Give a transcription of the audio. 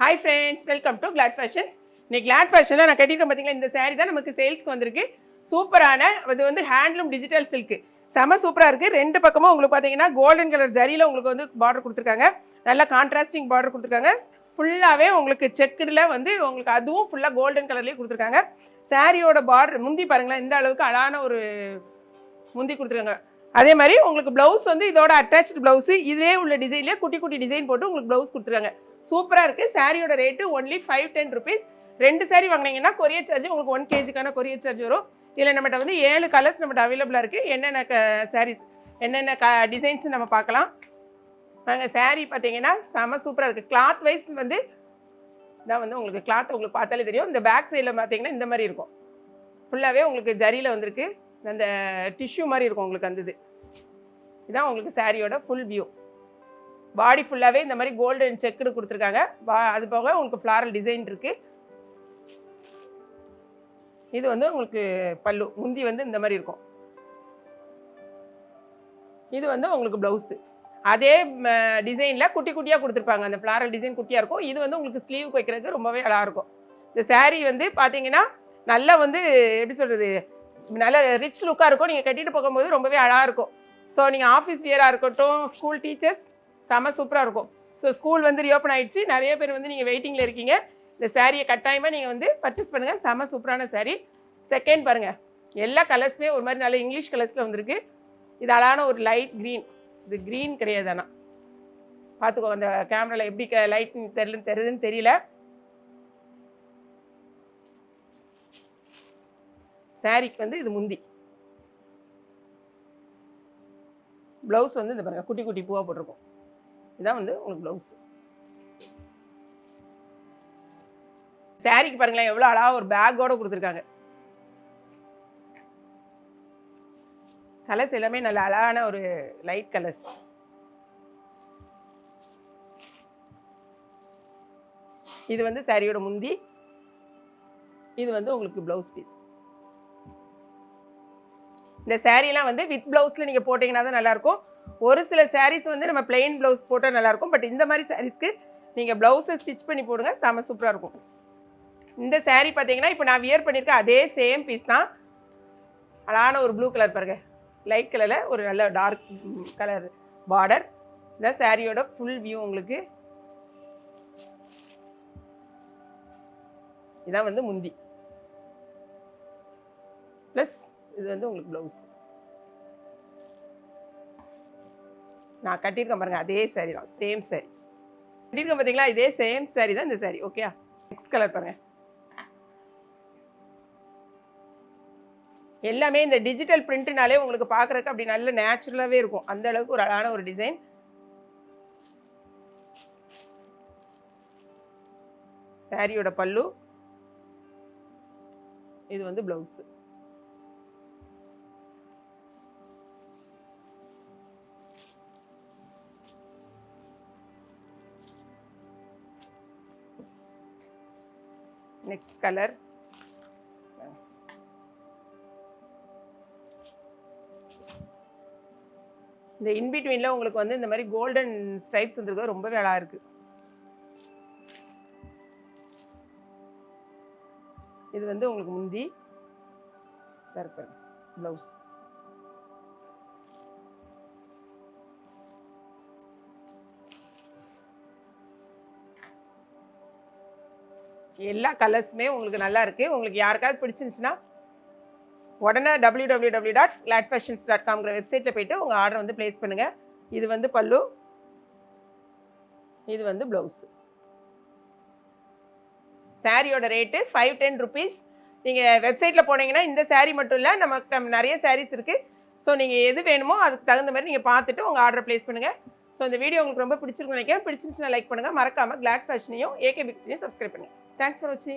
Hi friends, welcome to Glad Fashions. இன்னைக்கு Glad Fashionல நான் கட்டிருக்கேன் பாத்தீங்களா, இந்த saree தான் நமக்கு சேல்ஸ்க்கு வந்திருக்கு. சூப்பரான இது வந்து ஹேண்ட்லூம் டிஜிட்டல் சில்க். செம சூப்பரா இருக்கு. ரெண்டு பக்கமும் உங்களுக்கு பாத்தீங்கன்னா கோல்டன் கலர் ஜரியில உங்களுக்கு வந்து பார்டர் கொடுத்திருக்காங்க. நல்ல கான்ட்ராஸ்டிங் பார்டர் கொடுத்திருக்காங்க. ஃபுல்லாவே உங்களுக்கு செக்குல வந்து உங்களுக்கு அதுவும் ஃபுல்லா கோல்டன் கலர்லயே கொடுத்திருக்காங்க. சாரியோட பார்டர் முந்தி பாருங்களா, இந்த அளவுக்கு அழகான ஒரு முந்தி கொடுத்திருக்காங்க. அதே மாதிரி உங்களுக்கு பிளவுஸ் வந்து இதோட அட்டாச்ட் பிளவுஸ் இதே உள்ள டிசைன்லயே குட்டி குட்டி டிசைன் போட்டு உங்களுக்கு பிளவுஸ் கொடுத்துருக்காங்க. சூப்பரா இருக்கு. சாரியோட ரேட்டு ஒன்லி 510 rupees. ரெண்டு சாரி வாங்கினீங்கன்னா கொரியர் சார்ஜ் உங்களுக்கு 1 kgக்கான கொரியர் சார்ஜ் வரும். இதில் நம்மகிட்ட வந்து 7 கலர்ஸ் நம்மகிட்ட அவைலபிளாக இருக்குது. என்னென்ன சாரீஸ் என்னென்ன டிசைன்ஸ் நம்ம பார்க்கலாம். நாங்கள் சாரீ பார்த்தீங்கன்னா செம சூப்பராக இருக்குது. கிளாத் வைஸ் வந்து இதான் வந்து உங்களுக்கு கிளாத் உங்களுக்கு பார்த்தாலே தெரியும். இந்த பேக் சைடில் பார்த்தீங்கன்னா இந்த மாதிரி இருக்கும். ஃபுல்லாகவே உங்களுக்கு ஜரியில் வந்திருக்கு. அந்த டிஷ்யூ மாதிரி இருக்கும் உங்களுக்கு அந்த இதுதான் உங்களுக்கு சாரியோட ஃபுல் வியூ. பாடி ஃபுல்லாகவே இந்த மாதிரி கோல்டன் செக்குடு கொடுத்துருக்காங்க. அது போக உங்களுக்கு ஃப்ளாரல் டிசைன் இருக்குது. இது வந்து உங்களுக்கு பல்லு முந்தி வந்து இந்த மாதிரி இருக்கும். இது வந்து உங்களுக்கு ப்ளவுஸு அதே டிசைனில் குட்டி குட்டியாக கொடுத்துருப்பாங்க. அந்த ஃப்ளாரல் டிசைன் குட்டியாக இருக்கும். இது வந்து உங்களுக்கு ஸ்லீவுக்கு வைக்கிறதுக்கு ரொம்பவே அழகாக இருக்கும். இந்த சாரீ வந்து பார்த்தீங்கன்னா நல்லா வந்து எப்படி சொல்கிறது, நல்ல ரிச் லுக்காக இருக்கும். நீங்கள் கட்டிட்டு போகும்போது ரொம்பவே அழகாக இருக்கும். ஸோ நீங்கள் ஆஃபீஸ் வியராக இருக்கட்டும், ஸ்கூல் டீச்சர்ஸ் செம சூப்பராக இருக்கும். ஸோ ஸ்கூல் வந்து ரீஓப்பன் ஆகிடுச்சு. நிறைய பேர் வந்து நீங்கள் வெயிட்டிங்கில் இருக்கீங்க. இந்த சாரியை கட்டாயமாக நீங்கள் வந்து பர்ச்சேஸ் பண்ணுங்கள். செம சூப்பரான சாரீ. செகண்ட் பாருங்கள், எல்லா கலர்ஸுமே ஒரு மாதிரி நல்ல இங்கிலீஷ் கலர்ஸில் வந்திருக்கு. இது அழகான ஒரு லைட் க்ரீன். இது க்ரீன் கிடையாது, ஆனால் பார்த்துக்கோ அந்த கேமராவில் எப்படி லைட் தெரியுதுன்னு தெரியல. சாரிக்கு வந்து இது முந்தி. ப்ளவுஸ் வந்து இந்த பாருங்கள் குட்டி குட்டி பூவாக போட்டிருக்கும். இதான் வந்து உங்களுக்கு ப்ளவுஸ். சாரிக்கு பாருங்களேன் எவ்வளோ அழகாக ஒரு பேக்கோட கொடுத்துருக்காங்க. கலர்ஸ் எல்லாமே நல்ல அழகான ஒரு லைட் கலர்ஸ். இது வந்து சாரியோட முந்தி. இது வந்து உங்களுக்கு ப்ளவுஸ் பீஸ். இந்த சாரீலாம் வந்து வித் ப்ளவுஸில் நீங்கள் போட்டிங்கன்னா தான் நல்லாயிருக்கும். ஒரு சில சாரீஸ் வந்து நம்ம பிளெயின் ப்ளவுஸ் போட்டால் நல்லாயிருக்கும். பட் இந்த மாதிரி சாரீஸ்க்கு நீங்கள் ப்ளவுஸை ஸ்டிச் பண்ணி போடுங்க, செம சூப்பராக இருக்கும். இந்த சாரீ பார்த்தீங்கன்னா இப்போ நான் வியர் பண்ணியிருக்கேன் அதே சேம் பீஸ் தான். அழகான ஒரு ப்ளூ கலர் பாருங்க, லைட் கலரில் ஒரு நல்ல டார்க் கலர் பார்டர். இந்த சாரியோட ஃபுல் வியூ உங்களுக்கு. இதான் வந்து முந்தி ப்ளஸ் இது வந்து உங்களுக்கு ப்ளவுஸ். நான் கட்டியிருக்கேன் பாருங்க அதே சாரீ தான், சேம் சாரீ கட்டியிருக்கேன் பார்த்தீங்களா, இதே சேம் சாரீ தான் இந்த சாரீ. ஓகே, நெக்ஸ்ட் கலர் பாருங்க. எல்லாமே இந்த டிஜிட்டல் பிரிண்ட்னாலே உங்களுக்கு பார்க்குறதுக்கு அப்படி நல்ல நேச்சுரலாகவே இருக்கும். அந்த அளவுக்கு ஒரு அழகான ஒரு டிசைன். சாரியோட பல்லு. இது வந்து ப்ளவுஸ். Next colour. இந்த இன்பிட்வீனில் உங்களுக்கு வந்து இந்த மாதிரி கோல்டன் ஸ்ட்ரைப்ஸ் வந்துருக்கு, ரொம்பவே அழகாக இருக்குது. இது வந்து உங்களுக்கு முந்தி ப்ளவுஸ். எல்லா கலர்ஸுமே உங்களுக்கு நல்லா இருக்குது. உங்களுக்கு யாருக்காவது பிடிச்சிருந்துச்சுன்னா உடனே www.gladfashions.com வெப்சைட்டில் போய்ட்டு உங்கள் ஆர்டர் வந்து ப்ளேஸ் பண்ணுங்கள். இது வந்து பல்லு, இது வந்து ப்ளவுஸு. சாரியோட ரேட்டு 510 rupees. நீங்கள் வெப்சைட்டில் போனீங்கன்னா இந்த சாரீ மட்டும் இல்லை, நம்ம நிறைய சாரீஸ் இருக்குது. ஸோ நீங்கள் எது வேணுமோ அதுக்கு தகுந்த மாதிரி நீங்கள் பார்த்துட்டு உங்கள் ஆர்டர் ப்ளேஸ் பண்ணுங்கள். ஸோ இந்த வீடியோ உங்களுக்கு ரொம்ப பிடிச்சிருக்குன்னு நினைக்கிறேன். பிடிச்சிருந்துச்சுன்னா லைக் பண்ணுங்கள். மறக்காமல் கிளாட் ஃபேஷனையும் ஏகே பிக்சரையும் சப்ஸ்கிரைப் பண்ணுங்கள். தேங்க்ஸ் ஃபார் வாட்சிங்.